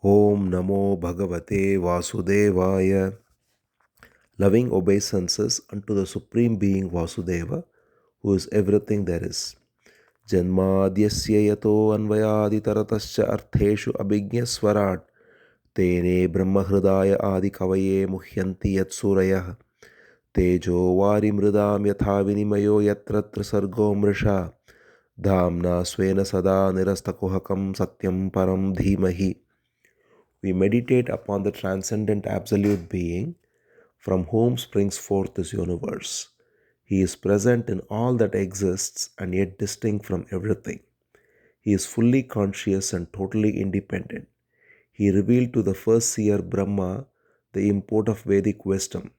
Om Namo Bhagavate Vasudevaya. Loving obeisances unto the Supreme Being Vasudeva, who is everything there is. Janmadyasya yato anvayaditaratascha artheshu abhigyaswarat tene brahmahridaya adi kavaye muhyanti yat surayah tejo vari mridam yatha vinimayo yatratra sargo mrisha dhamna svena sada nirastakuhakam satyam param dhimahi. We meditate upon the transcendent absolute being from whom springs forth this universe. He is present in all that exists and yet distinct from everything. He is fully conscious and totally independent. He revealed to the first seer Brahma the import of Vedic wisdom.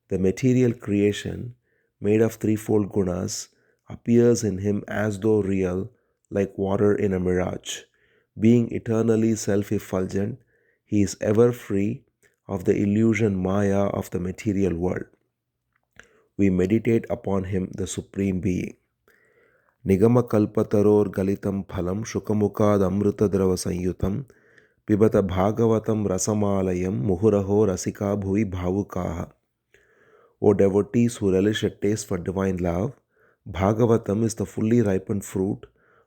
The material creation, made of threefold gunas, appears in him as though real, like water in a mirage. Being eternally self-effulgent, he is ever free of the illusion maya of the material world. We meditate upon him, the Supreme Being. Nigama kalpataror galitam phalam shukamukad amrutadrava sanyutam pibata bhagavatam rasamalayam muhuraho rasika bhuvi bhavukaha. O devotees who relish a taste for divine love, Bhagavatam is the fully ripened fruit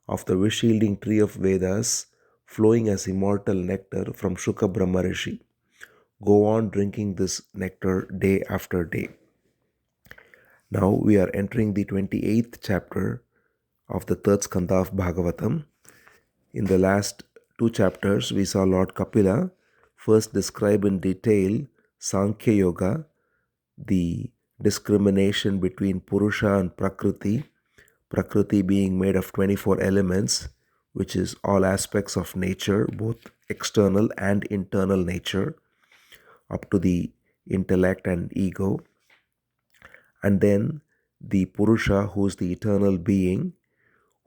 of the wish-yielding tree of Vedas, flowing as immortal nectar from Shuka Brahma Rishi. Go on drinking this nectar day after day. Now we are entering the 28th chapter of the third Skandha of Bhagavatam. In the last two chapters, we saw Lord Kapila first describe in detail Sankhya Yoga, the discrimination between Purusha and Prakriti, Prakriti being made of 24 elements, which is all aspects of nature, both external and internal nature, up to the intellect and ego. And then the Purusha, who is the eternal being,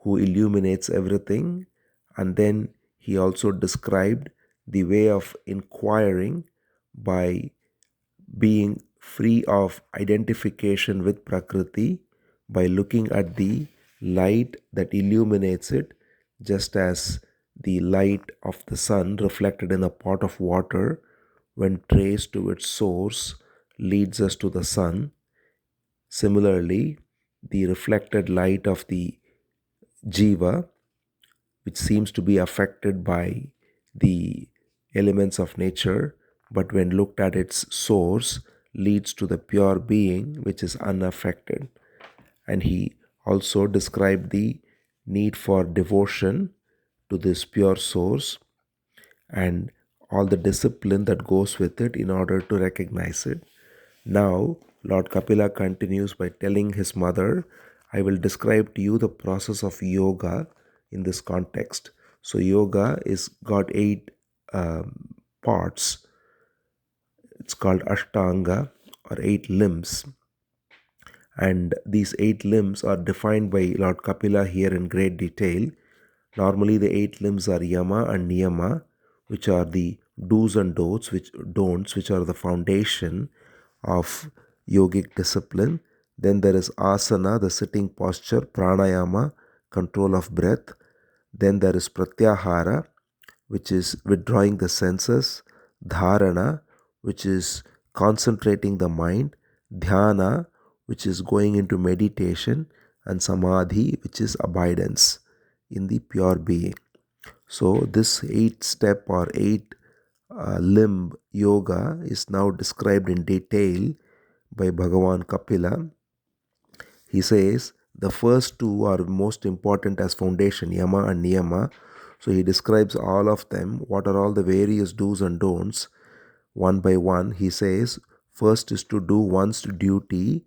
who illuminates everything. And then he also described the way of inquiring by being free of identification with Prakriti, by looking at the light that illuminates it, just as the light of the sun reflected in a pot of water, when traced to its source, leads us to the sun. Similarly, the reflected light of the jiva, which seems to be affected by the elements of nature, but when looked at its source, leads to the pure being, which is unaffected. And he also described the need for devotion to this pure source and all the discipline that goes with it in order to recognize it. Now, Lord Kapila continues by telling his mother, I will describe to you the process of yoga in this context. So yoga is got 8 parts. It's called Ashtanga, or 8 limbs. And these 8 limbs are defined by Lord Kapila here in great detail. Normally the 8 limbs are yama and niyama, which are the do's and don'ts, which are the foundation of yogic discipline. Then there is asana, the sitting posture, pranayama, control of breath. Then there is pratyahara, which is withdrawing the senses, dharana, which is concentrating the mind, dhyana, which is going into meditation, and samadhi, which is abidance in the pure being. So this 8-step or 8 limb yoga is now described in detail by Bhagavan Kapila. He says the first 2 are most important as foundation, yama and niyama. So he describes all of them, what are all the various do's and don'ts, one by one. He says first is to do one's duty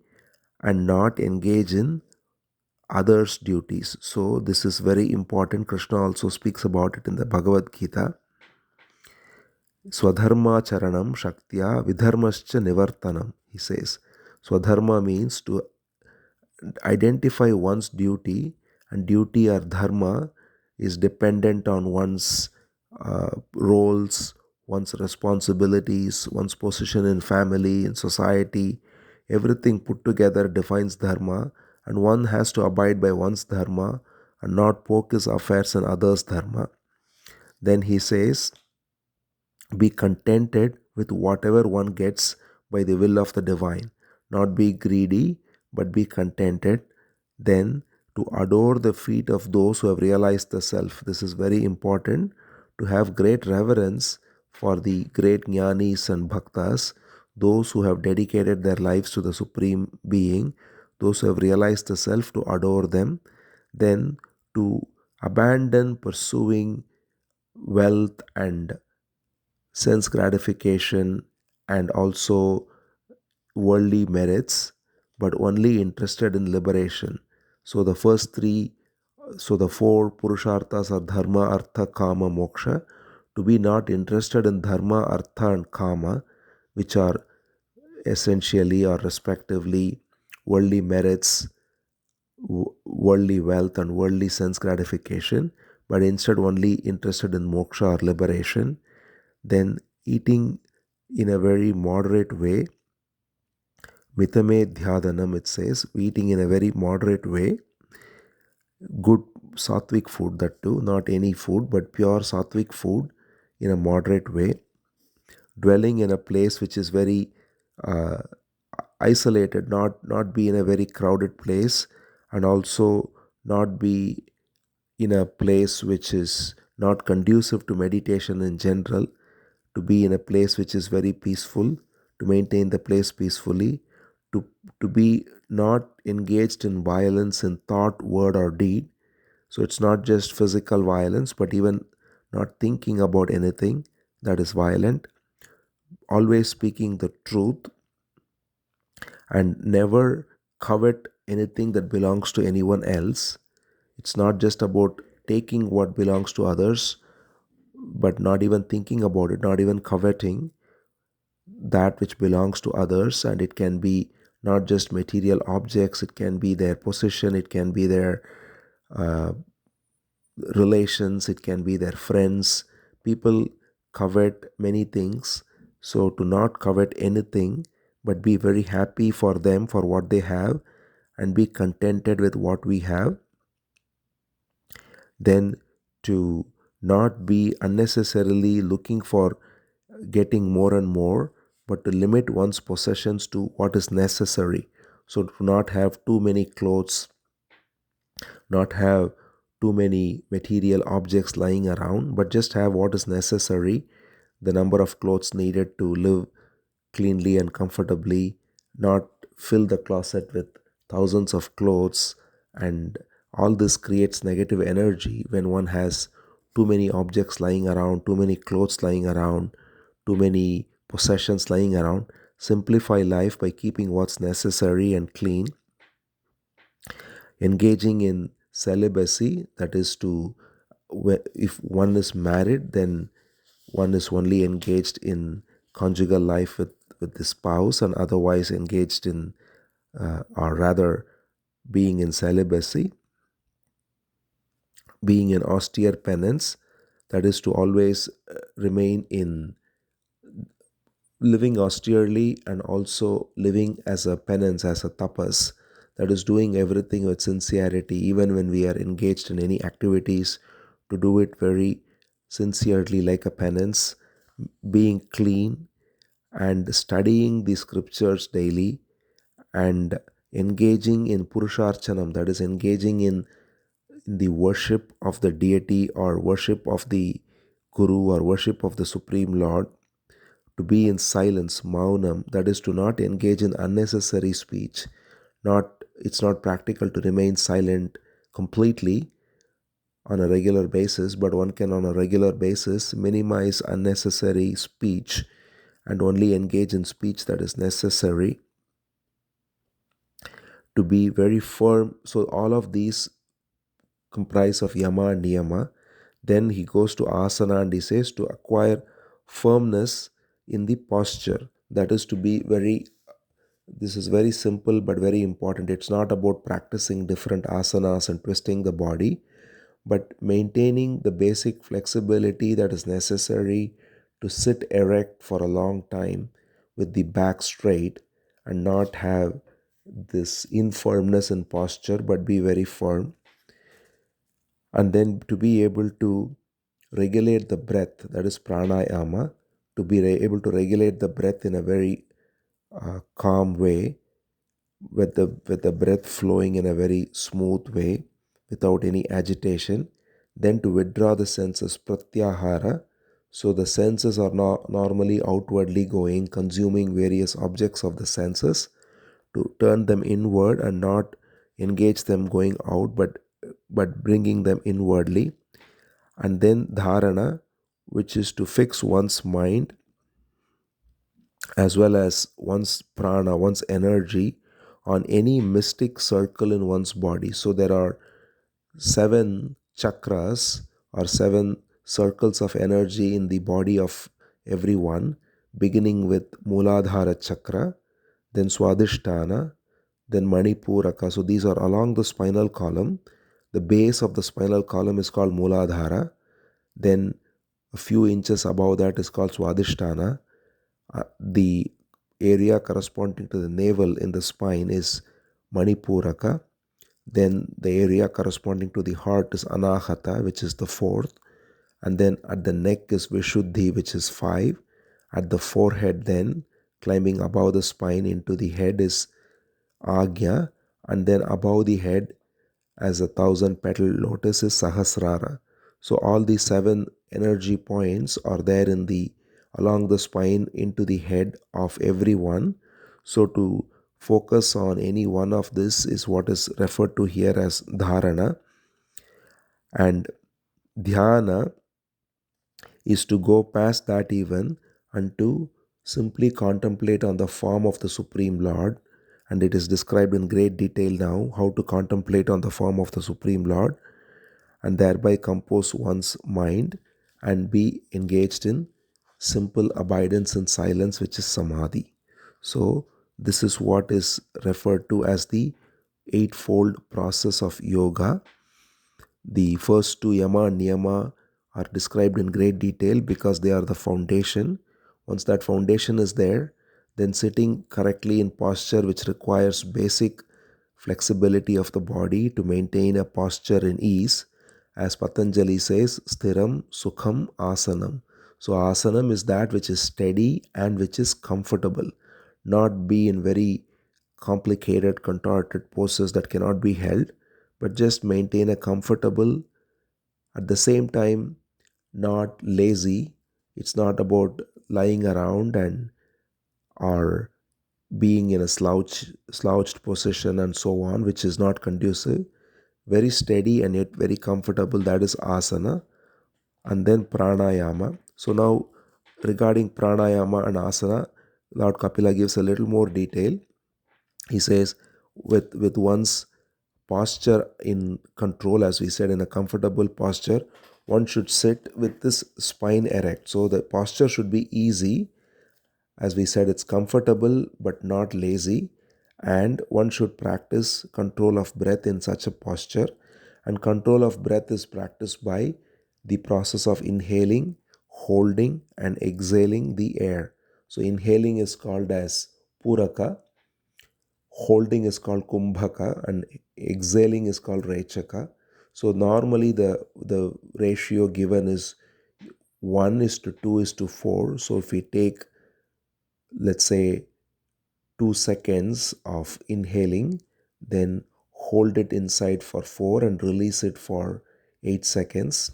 and not engage in others' duties. So this is very important. Krishna also speaks about it in the Bhagavad Gita. Swadharma charanam shaktya vidharmascha nivartanam, he says. Swadharma means to identify one's duty, and duty or dharma is dependent on one's roles, one's responsibilities, one's position in family, in society. Everything put together defines dharma, and one has to abide by one's dharma and not poke his affairs in others' dharma. Then he says, Be contented with whatever one gets by the will of the divine. Not be greedy, but be contented. Then to adore the feet of those who have realized the self. This is very important, to have great reverence for the great jnanis and bhaktas, those who have dedicated their lives to the Supreme Being, those who have realized the self, to adore them. Then to abandon pursuing wealth and sense gratification and also worldly merits, but only interested in liberation. So the first three, so the four purusharthas are dharma, artha, kama, moksha. To be not interested in dharma, artha, and kama, which are essentially or respectively worldly merits, worldly wealth, and worldly sense gratification, but instead only interested in moksha or liberation. Then eating in a very moderate way, mitame dhyadanam, it says, eating in a very moderate way, good sattvic food, that too, not any food, but pure sattvic food in a moderate way, dwelling in a place which is very uh, isolated, not be in a very crowded place, and also not be in a place which is not conducive to meditation in general, to be in a place which is very peaceful, to maintain the place peacefully, to, to be not engaged in violence in thought, word, or deed. So it's not just physical violence, but even not thinking about anything that is violent, always speaking the truth, and never covet anything that belongs to anyone else. It's not just about taking what belongs to others, but not even thinking about it, not even coveting that which belongs to others. And it can be not just material objects, it can be their possession, it can be their uh, relations, it can be their friends. People covet many things. So to not covet anything, but be very happy for them for what they have, and be contented with what we have. Then to not be unnecessarily looking for getting more and more, but to limit one's possessions to what is necessary. So to not have too many clothes, not have too many material objects lying around, but just have what is necessary, the number of clothes needed to live cleanly and comfortably, not fill the closet with thousands of clothes. And all this creates negative energy when one has too many objects lying around, too many clothes lying around, too many possessions lying around. Simplify life by keeping what's necessary and clean, engaging in celibacy, that is to, if one is married, then one is only engaged in conjugal life with the spouse, and otherwise engaged in, or rather being in celibacy, being in austere penance, that is to always remain in living austerely, and also living as a penance, as a tapas, that is doing everything with sincerity, even when we are engaged in any activities, to do it very sincerely like a penance, being clean, and studying the scriptures daily, and engaging in purusharchanam, that is engaging in the worship of the deity, or worship of the guru, or worship of the supreme lord, to be in silence, maunam, that is to not engage in unnecessary speech. Not, it's not practical to remain silent completely on a regular basis, but one can on a regular basis minimize unnecessary speech and only engage in speech that is necessary, to be very firm. So all of these comprise of yama and niyama. Then he goes to asana, and he says to acquire firmness in the posture. That is to be very, this is very simple but very important. It's not about practicing different asanas and twisting the body, but maintaining the basic flexibility that is necessary to sit erect for a long time with the back straight, and not have this infirmness in posture, but be very firm. And then to be able to regulate the breath, that is pranayama, to be able to regulate the breath in a very calm way, with the breath flowing in a very smooth way without any agitation. Then to withdraw the senses, pratyahara. So the senses are not normally outwardly going, consuming various objects of the senses, to turn them inward and not engage them going out, but bringing them inwardly. And then dharana, which is to fix one's mind as well as one's prana, one's energy, on any mystic circle in one's body. So there are 7 chakras, or 7 circles of energy in the body of everyone, beginning with Muladhara chakra, then Swadhisthana, then Manipuraka. So these are along the spinal column. The base of the spinal column is called Muladhara. Then a few inches above that is called Swadhisthana. The area corresponding to the navel in the spine is Manipuraka. Then the area corresponding to the heart is Anahata, which is the fourth. And then at the neck is Vishuddhi, which is 5. At the forehead, then climbing above the spine into the head, is Agya. And then above the head, as a 1,000-petal lotus, is Sahasrara. So all these 7 energy points are there in the along the spine into the head of everyone. So to focus on any one of this is what is referred to here as dharana. And dhyana is to go past that even and to simply contemplate on the form of the Supreme Lord. And it is described in great detail now how to contemplate on the form of the Supreme Lord, and thereby compose one's mind and be engaged in simple abidance in silence, which is samadhi. So this is what is referred to as the eightfold process of yoga. The first 2, yama and niyama, are described in great detail because they are the foundation. Once that foundation is there, then sitting correctly in posture, which requires basic flexibility of the body to maintain a posture in ease. As Patanjali says, stiram sukham asanam. So asanam is that which is steady and which is comfortable, not be in very complicated, contorted poses that cannot be held, but just maintain a comfortable, at the same time not lazy. It's not about lying around and or being in a slouched position and so on, which is not conducive. Very steady and yet very comfortable, that is asana. And then pranayama. So now regarding pranayama and asana, Lord Kapila gives a little more detail. He says with one's posture in control, as we said, in a comfortable posture, one should sit with this spine erect. So the posture should be easy. As we said, it's comfortable but not lazy. And one should practice control of breath in such a posture. And control of breath is practiced by the process of inhaling, holding, and exhaling the air. So inhaling is called as puraka, holding is called kumbhaka, and exhaling is called rechaka. So normally the ratio given is 1 is to 2 is to 4. So if we take, let's say, 2 seconds of inhaling, then hold it inside for 4 and release it for 8 seconds.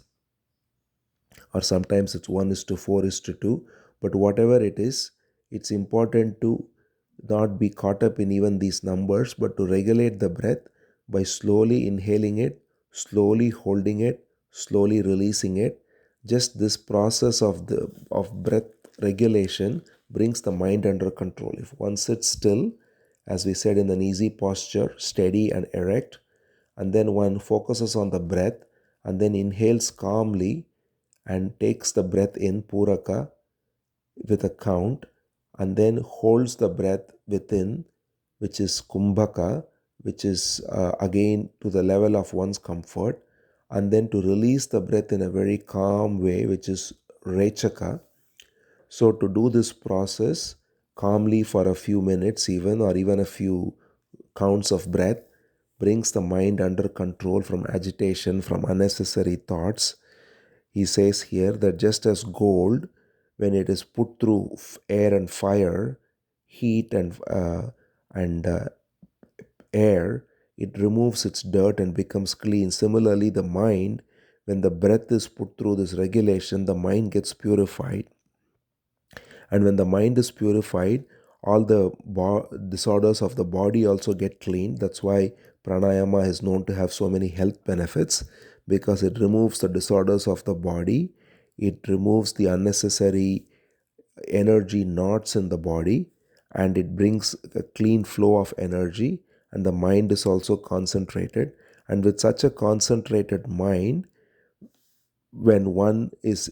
Or sometimes it's 1 is to 4 is to 2. But whatever it is, it's important to not be caught up in even these numbers, but to regulate the breath by slowly inhaling it, slowly holding it, slowly releasing it. Just this process of breath regulation brings the mind under control. If one sits still, as we said, in an easy posture, steady and erect, and then one focuses on the breath and then inhales calmly and takes the breath in puraka with a count, and then holds the breath within, which is kumbhaka, which is again to the level of one's comfort, and then to release the breath in a very calm way, which is rechaka. So to do this process calmly for a few minutes even, or even a few counts of breath, brings the mind under control from agitation, from unnecessary thoughts. He says here that just as gold when it is put through air and fire, heat and air, it removes its dirt and becomes clean. Similarly, the mind, when the breath is put through this regulation, the mind gets purified. And when the mind is purified, all the disorders of the body also get cleaned. That's why pranayama is known to have so many health benefits, because it removes the disorders of the body, it removes the unnecessary energy knots in the body, and it brings a clean flow of energy, and the mind is also concentrated. And with such a concentrated mind, when one is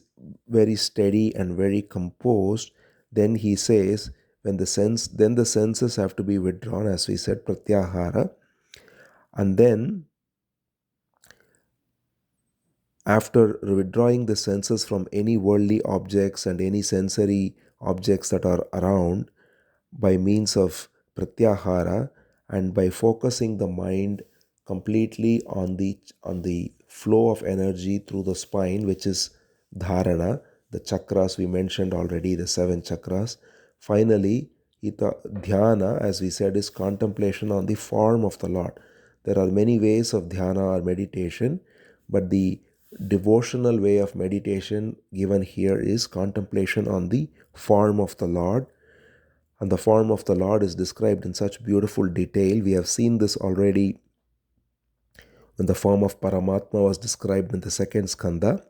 very steady and very composed, then he says, then the senses have to be withdrawn, as we said, pratyahara. And then after withdrawing the senses from any worldly objects and any sensory objects that are around, by means of pratyahara, and by focusing the mind completely on the flow of energy through the spine, which is dharana, the chakras we mentioned already, the 7 chakras. Finally, dhyana, as we said, is contemplation on the form of the Lord. There are many ways of dhyana or meditation, but the devotional way of meditation given here is contemplation on the form of the Lord. And the form of the Lord is described in such beautiful detail. We have seen this already when the form of Paramatma was described in the second Skandha,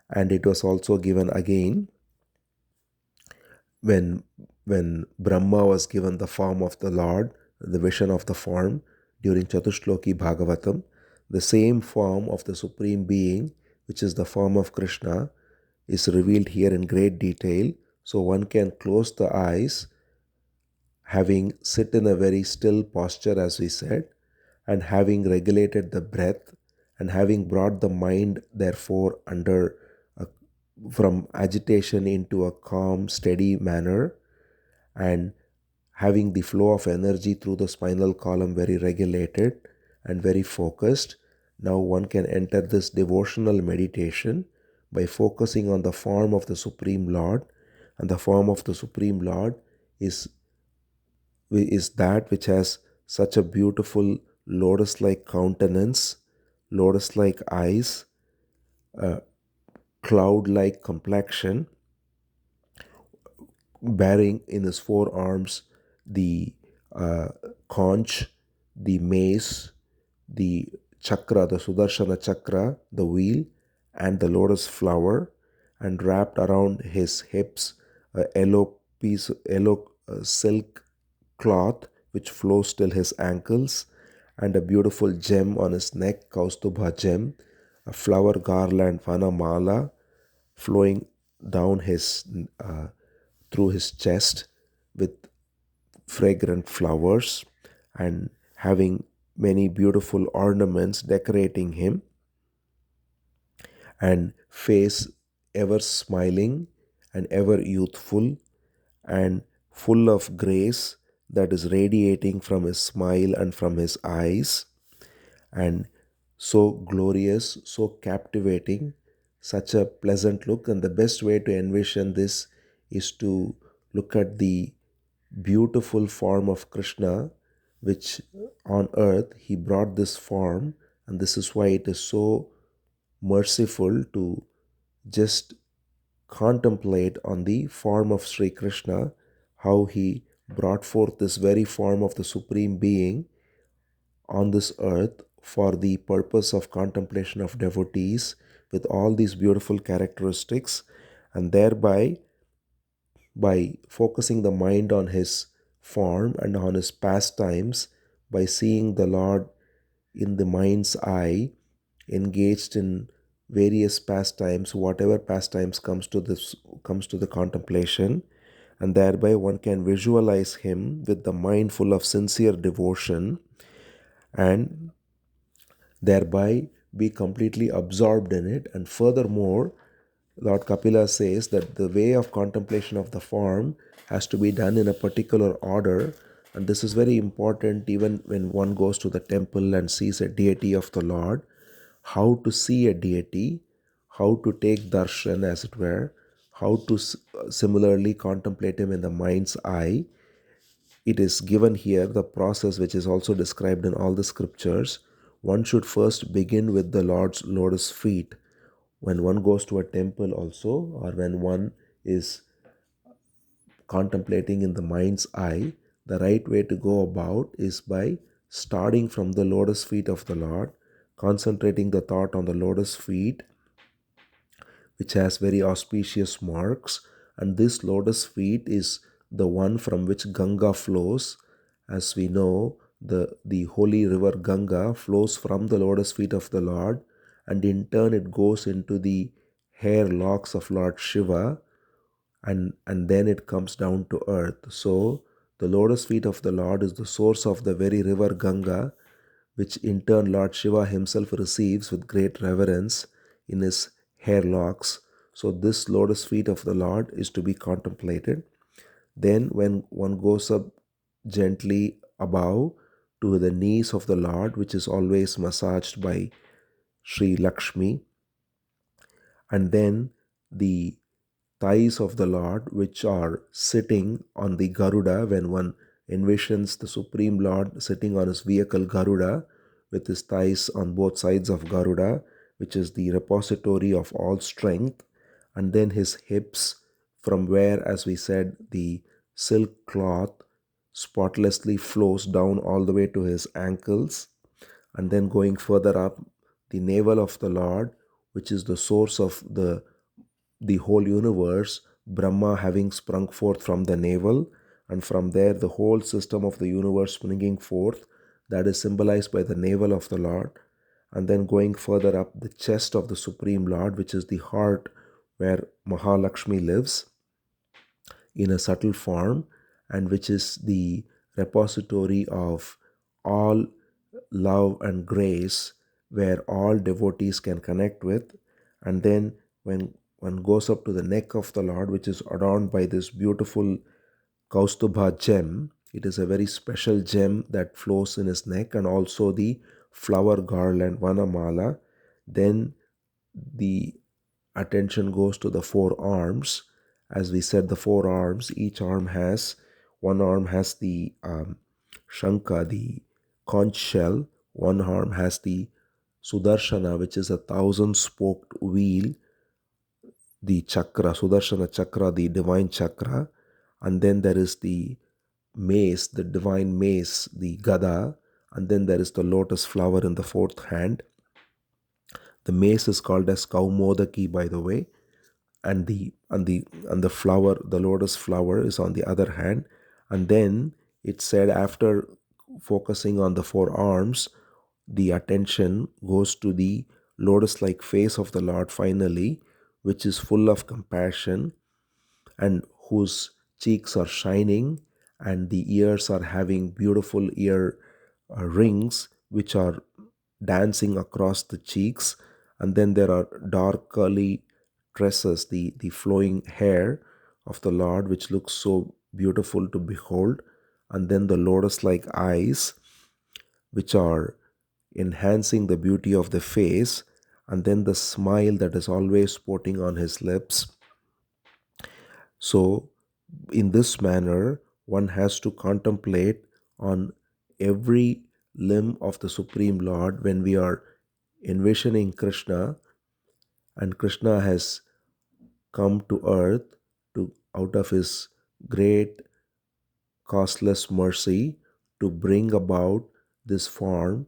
and it was also given again when Brahma was given the form of the Lord, the vision of the form during Chatushloki Bhagavatam. The same form of the Supreme Being, which is the form of Krishna, is revealed here in great detail. So one can close the eyes, having sit in a very still posture, as we said, and having regulated the breath, and having brought the mind therefore under a, from agitation into a calm steady manner, and having the flow of energy through the spinal column very regulated and very focused. Now one can enter this devotional meditation by focusing on the form of the Supreme Lord. And the form of the Supreme Lord is that which has such a beautiful lotus like countenance, lotus like eyes, cloud like complexion, bearing in his forearms the conch, the mace, the chakra, the Sudarshana chakra, the wheel, and the lotus flower, and wrapped around his hips a yellow silk cloth which flows till his ankles, and a beautiful gem on his neck, Kaustubha gem, a flower garland, Vanamala, flowing down his through his chest with fragrant flowers, and having many beautiful ornaments decorating him, and face ever smiling and ever youthful and full of grace that is radiating from his smile and from his eyes, and so glorious, so captivating, such a pleasant look. And the best way to envision this is to look at the beautiful form of Krishna, which on earth he brought this form, and this is why it is so merciful to just contemplate on the form of Sri Krishna, how he brought forth this very form of the Supreme Being on this earth for the purpose of contemplation of devotees with all these beautiful characteristics, and thereby, by focusing the mind on his form and on his pastimes, by seeing the Lord in the mind's eye, engaged in various pastimes, whatever pastimes comes to the contemplation, and thereby one can visualize him with the mind full of sincere devotion, and thereby be completely absorbed in it. And furthermore, Lord Kapila says that the way of contemplation of the form has to be done in a particular order, and this is very important even when one goes to the temple and sees a deity of the Lord. How to see a deity, how to take darshan, as it were, how to similarly contemplate him in the mind's eye. It is given here the process which is also described in all the scriptures. One should first begin with the Lord's lotus feet. When one goes to a temple also, or when one is contemplating in the mind's eye, the right way to go about is by starting from the lotus feet of the Lord, concentrating the thought on the lotus feet, which has very auspicious marks. And this lotus feet is the one from which Ganga flows. As we know, the holy river Ganga flows from the lotus feet of the Lord, and in turn it goes into the hair locks of Lord Shiva, and then it comes down to earth. So the lotus feet of the Lord is the source of the very river Ganga, which in turn Lord Shiva himself receives with great reverence in his hair locks. So this lotus feet of the Lord is to be contemplated. Then when one goes up gently above to the knees of the Lord, which is always massaged by Sri Lakshmi, and then the thighs of the Lord, which are sitting on the Garuda, when one envisions the Supreme Lord sitting on his vehicle Garuda with his thighs on both sides of Garuda, which is the repository of all strength, and then his hips, from where, as we said, the silk cloth spotlessly flows down all the way to his ankles, and then going further up, the navel of the Lord, which is the source of the whole universe, Brahma having sprung forth from the navel, and from there the whole system of the universe springing forth, that is symbolized by the navel of the Lord. And then going further up, the chest of the Supreme Lord, which is the heart where Mahalakshmi lives in a subtle form, and which is the repository of all love and grace, where all devotees can connect with. And then when one goes up to the neck of the Lord, which is adorned by this beautiful Kaustubha gem, it is a very special gem that flows in his neck, and also the flower garland, Vanamala. Then the attention goes to the four arms. As we said, the four arms, each arm has, one arm has the Shanka, the conch shell, one arm has the Sudarshana, which is a thousand spoked wheel, the chakra, Sudarshana chakra, the divine chakra, and then there is the mace, the divine mace, the gada, and then there is the lotus flower in the fourth hand. The mace is called as Kaumodaki, by the way, and the flower, the lotus flower, is on the other hand. And then it said, after focusing on the four arms, the attention goes to the lotus like face of the Lord finally, which is full of compassion, and whose cheeks are shining, and the ears are having beautiful ear rings which are dancing across the cheeks. And then there are dark curly tresses, the flowing hair of the Lord, which looks so beautiful to behold. And then the lotus like eyes, which are enhancing the beauty of the face. And then the smile that is always sporting on his lips. So in this manner, one has to contemplate on every limb of the Supreme Lord when we are envisioning Krishna, and Krishna has come to earth to, out of his great costless mercy, to bring about this form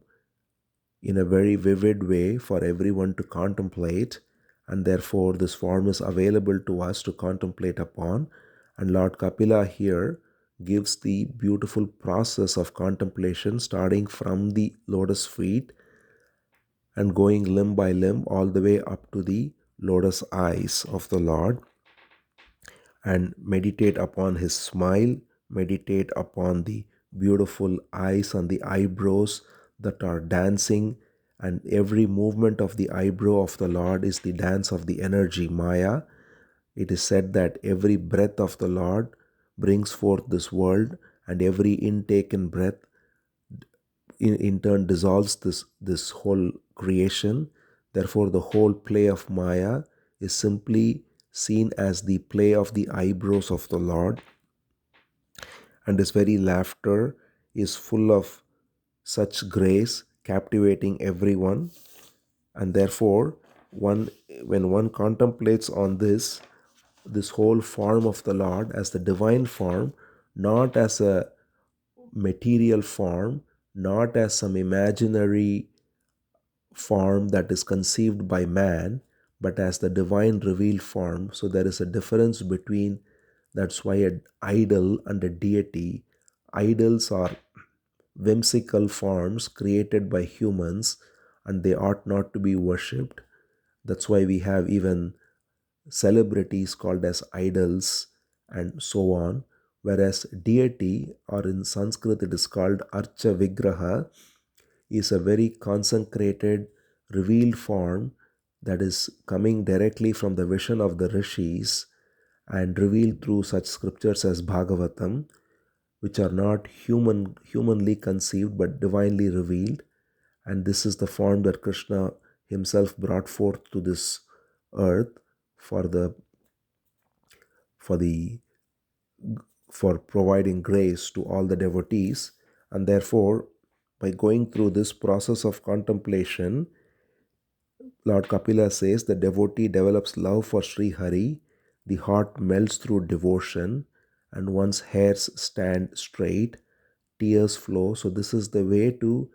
in a very vivid way for everyone to contemplate, and therefore this form is available to us to contemplate upon. And Lord Kapila here gives the beautiful process of contemplation, starting from the lotus feet and going limb by limb all the way up to the lotus eyes of the Lord, and meditate upon his smile, meditate upon the beautiful eyes and the eyebrows that are dancing, and every movement of the eyebrow of the Lord is the dance of the energy Maya. It is said that every breath of the Lord brings forth this world, and every intaken breath in turn dissolves this whole creation. Therefore, the whole play of Maya is simply seen as the play of the eyebrows of the Lord, and his very laughter is full of such grace, captivating everyone. And therefore, one when one contemplates on this whole form of the Lord as the divine form, not as a material form, not as some imaginary form that is conceived by man, but as the divine revealed form. So there is a difference between, that's why an idol and a deity. Idols are whimsical forms created by humans and they ought not to be worshipped. That's why we have even celebrities called as idols and so on. Whereas deity, or in Sanskrit it is called Archa Vigraha, is a very consecrated, revealed form that is coming directly from the vision of the rishis and revealed through such scriptures as Bhagavatam, which are not humanly conceived but divinely revealed. And this is the form that Krishna himself brought forth to this earth for the for the for providing grace to all the devotees. And therefore, by going through this process of contemplation, Lord Kapila says the devotee develops love for Sri Hari, the heart melts through devotion, and one's hairs stand straight, tears flow. So, this is the way to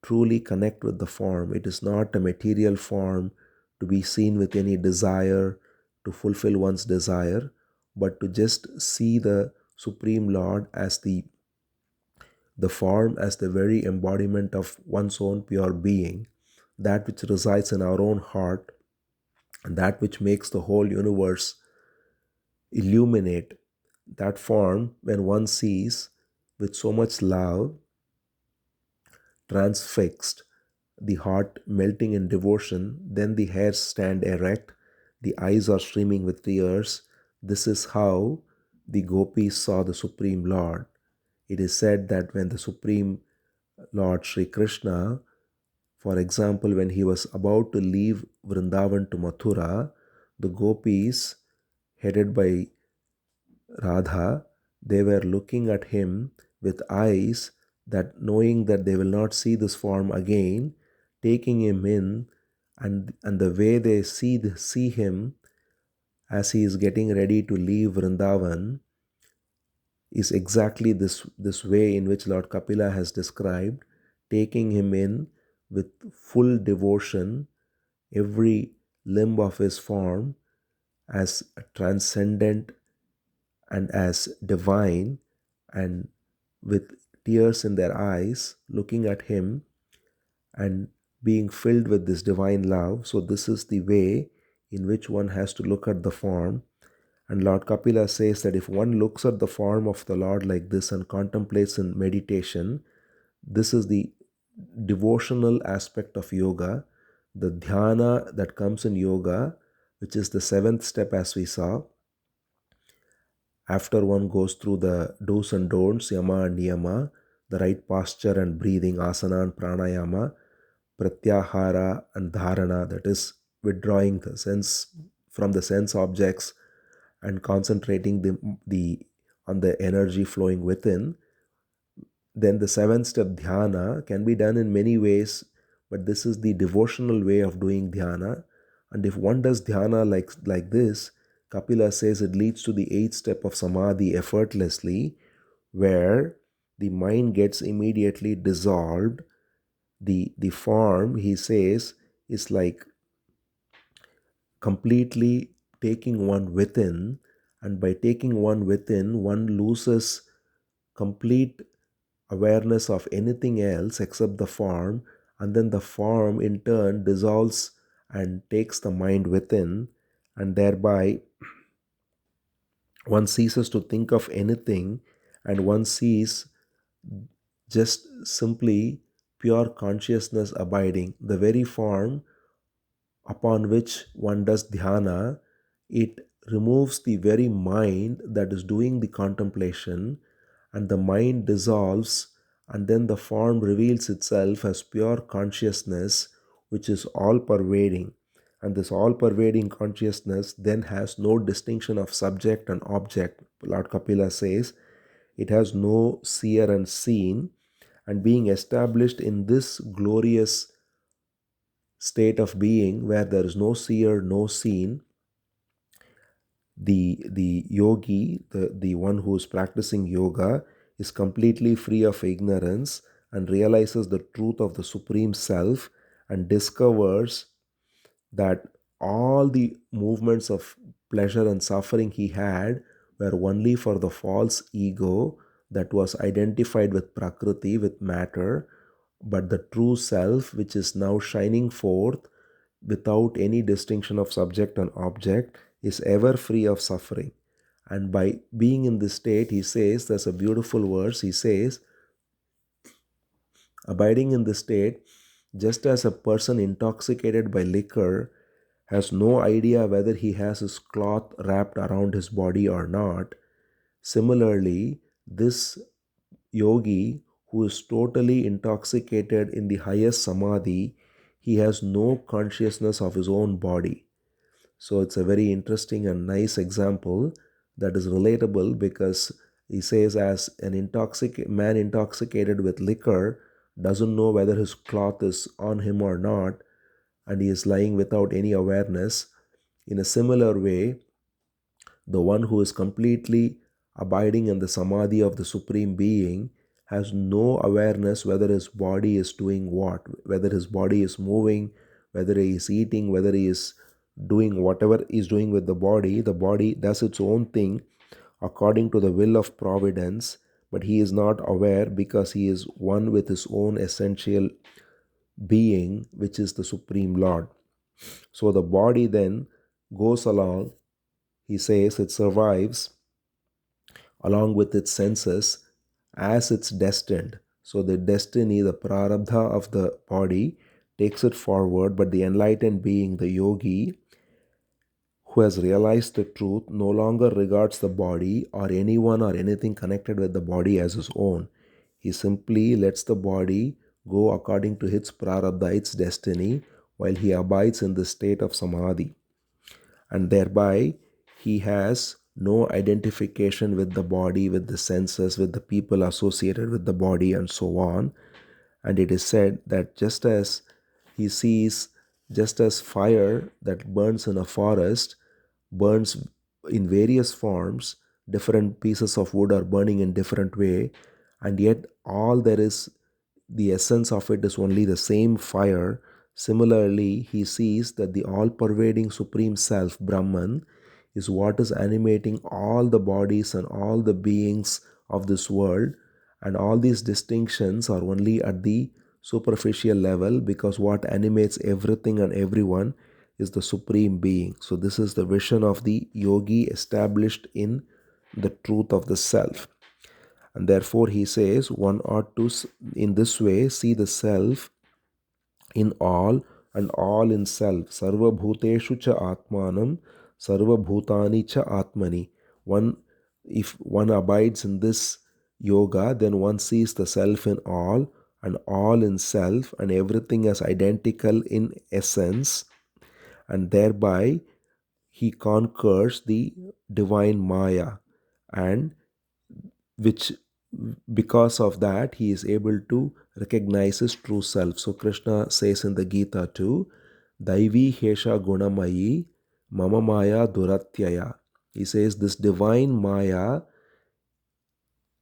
truly connect with the form. It is not a material form to be seen with any desire to fulfill one's desire, but to just see the Supreme Lord as the form, as the very embodiment of one's own pure being, that which resides in our own heart, and that which makes the whole universe illuminate. That form, when one sees with so much love, transfixed, the heart melting in devotion, then the hairs stand erect, the eyes are streaming with tears. This is how the gopis saw the Supreme Lord. It is said that when the Supreme Lord Sri Krishna, for example, when he was about to leave Vrindavan to Mathura, the gopis, headed by Radha, they were looking at him with eyes that, knowing that they will not see this form again, taking him in, and the way they see him as he is getting ready to leave Vrindavan is exactly this way in which Lord Kapila has described, taking him in with full devotion, every limb of his form as transcendent and as divine, and with tears in their eyes, looking at him and being filled with this divine love. So, this is the way in which one has to look at the form. And Lord Kapila says that if one looks at the form of the Lord like this and contemplates in meditation, this is the devotional aspect of yoga, the dhyana that comes in yoga, which is the seventh step, as we saw. After one goes through the do's and don'ts, yama and niyama, the right posture and breathing, asana and pranayama, pratyahara and dharana, that is withdrawing the sense from the sense objects and concentrating the on the energy flowing within. Then the seventh step, dhyana, can be done in many ways, but this is the devotional way of doing dhyana. And if one does dhyana like this, Kapila says it leads to the eighth step of samadhi effortlessly, where the mind gets immediately dissolved. The form, he says, is like completely taking one within, and by taking one within, one loses complete awareness of anything else except the form, and then the form in turn dissolves and takes the mind within, and thereby one ceases to think of anything, and one sees just simply pure consciousness abiding. The very form upon which one does dhyana, it removes the very mind that is doing the contemplation, and the mind dissolves, and then the form reveals itself as pure consciousness, which is all pervading. And this all pervading consciousness then has no distinction of subject and object. Lord Kapila says it has no seer and seen, and being established in this glorious state of being where there is no seer, no seen, the yogi, the one who is practicing yoga, is completely free of ignorance and realizes the truth of the Supreme Self and discovers that all the movements of pleasure and suffering he had were only for the false ego that was identified with Prakriti, with matter, but the true self, which is now shining forth without any distinction of subject and object, is ever free of suffering. And by being in this state, he says, there's a beautiful verse, he says, abiding in this state, just as a person intoxicated by liquor has no idea whether he has his cloth wrapped around his body or not, similarly, this yogi who is totally intoxicated in the highest samadhi, he has no consciousness of his own body. So it's a very interesting and nice example that is relatable, because he says, as an man intoxicated with liquor doesn't know whether his cloth is on him or not, and he is lying without any awareness. In a similar way, the one who is completely abiding in the samadhi of the Supreme Being has no awareness whether his body is doing what, whether his body is moving, whether he is eating, whether he is doing whatever he is doing with the body. The body does its own thing according to the will of providence, but he is not aware because he is one with his own essential being, which is the Supreme Lord. So the body then goes along, he says, it survives along with its senses as it's destined. So the destiny, the prarabdha of the body takes it forward, but the enlightened being, the yogi, who has realized the truth, no longer regards the body or anyone or anything connected with the body as his own. He simply lets the body go according to its prarabdha, its destiny, while he abides in the state of samadhi. And thereby, he has no identification with the body, with the senses, with the people associated with the body, and so on. And it is said that just as he sees, just as fire that burns in a forest burns in various forms, different pieces of wood are burning in different way, and yet all there is, the essence of it is only the same fire. Similarly, he sees that the all-pervading Supreme Self, Brahman, is what is animating all the bodies and all the beings of this world, and all these distinctions are only at the superficial level, because what animates everything and everyone is the Supreme Being. So this is the vision of the yogi established in the truth of the self. And therefore he says one ought to, in this way, see the self in all and all in self. Sarva bhuteshu cha atmanam, sarva bhutani cha atmani. If one abides in this yoga, then one sees the self in all and all in self, and everything as identical in essence, and thereby he conquers the divine Maya, and which, because of that, he is able to recognize his true self. So Krishna says in the Gita too, Daivi Hesha Gunamayi Mama Maya Duratyaya. He says this divine Maya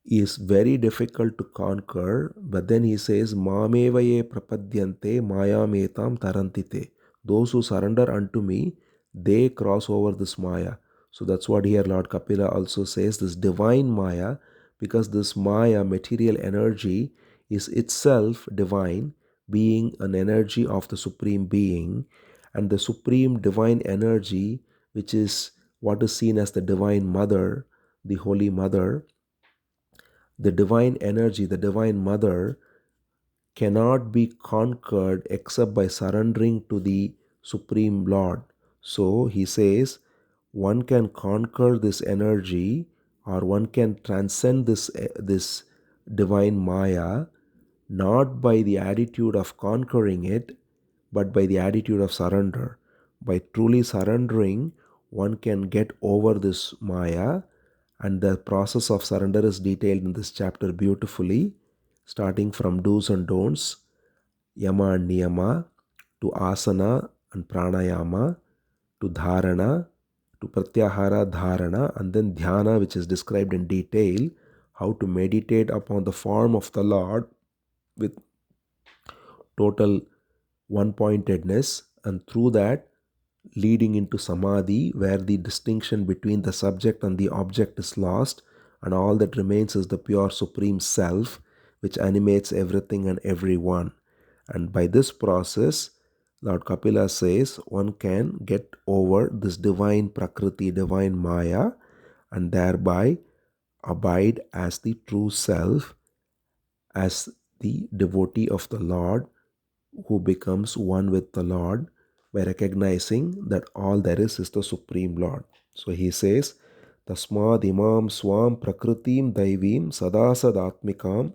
is very difficult to conquer, but then he says, Mamevaye prapadyante mayametam tarantite. Those who surrender unto me, they cross over this Maya. So that's what here Lord Kapila also says, this divine Maya, because this Maya, material energy, is itself divine, being an energy of the Supreme Being, and the Supreme Divine Energy, which is what is seen as the Divine Mother, the Holy Mother, the divine energy, the divine mother, cannot be conquered except by surrendering to the Supreme Lord. So he says, one can conquer this energy, or one can transcend this divine Maya, not by the attitude of conquering it, but by the attitude of surrender. by truly surrendering, one can get over this Maya, and the process of surrender is detailed in this chapter beautifully, starting from do's and don'ts, yama and niyama, to asana and pranayama, to dharana, to pratyahara, dharana, and then dhyana, which is described in detail, how to meditate upon the form of the Lord with total one-pointedness, and through that leading into samadhi, where the distinction between the subject and the object is lost, and all that remains is the pure supreme self, which animates everything and everyone. And by this process, Lord Kapila says, one can get over this divine prakriti, divine maya, and thereby abide as the true self, as the devotee of the Lord, who becomes one with the Lord by recognizing that all there is the Supreme Lord. So he says, Tasmad imam swam prakritim daivim sadasadatmikam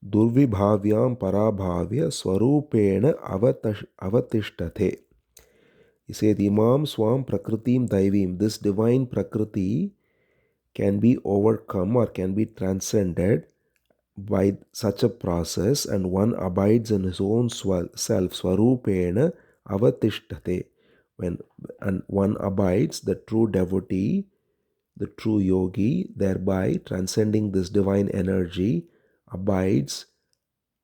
durvibhavyam parabhavya swarupena avatishtate. He said, Imam swam prakritim daivim. This divine prakriti can be overcome or can be transcended by such a process, and one abides in his own self, swarupena avatishtate. And one abides, the true devotee, the true yogi, thereby transcending this divine energy, abides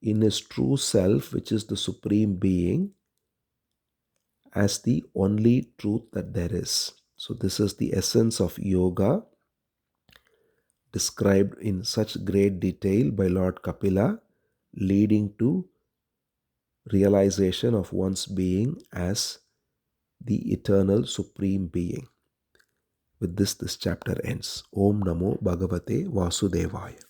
in his true self, which is the supreme being, as the only truth that there is. So this is the essence of yoga, described in such great detail by Lord Kapila, leading to realization of one's being as the eternal supreme being. With this chapter ends. Om Namo Bhagavate Vasudevaya.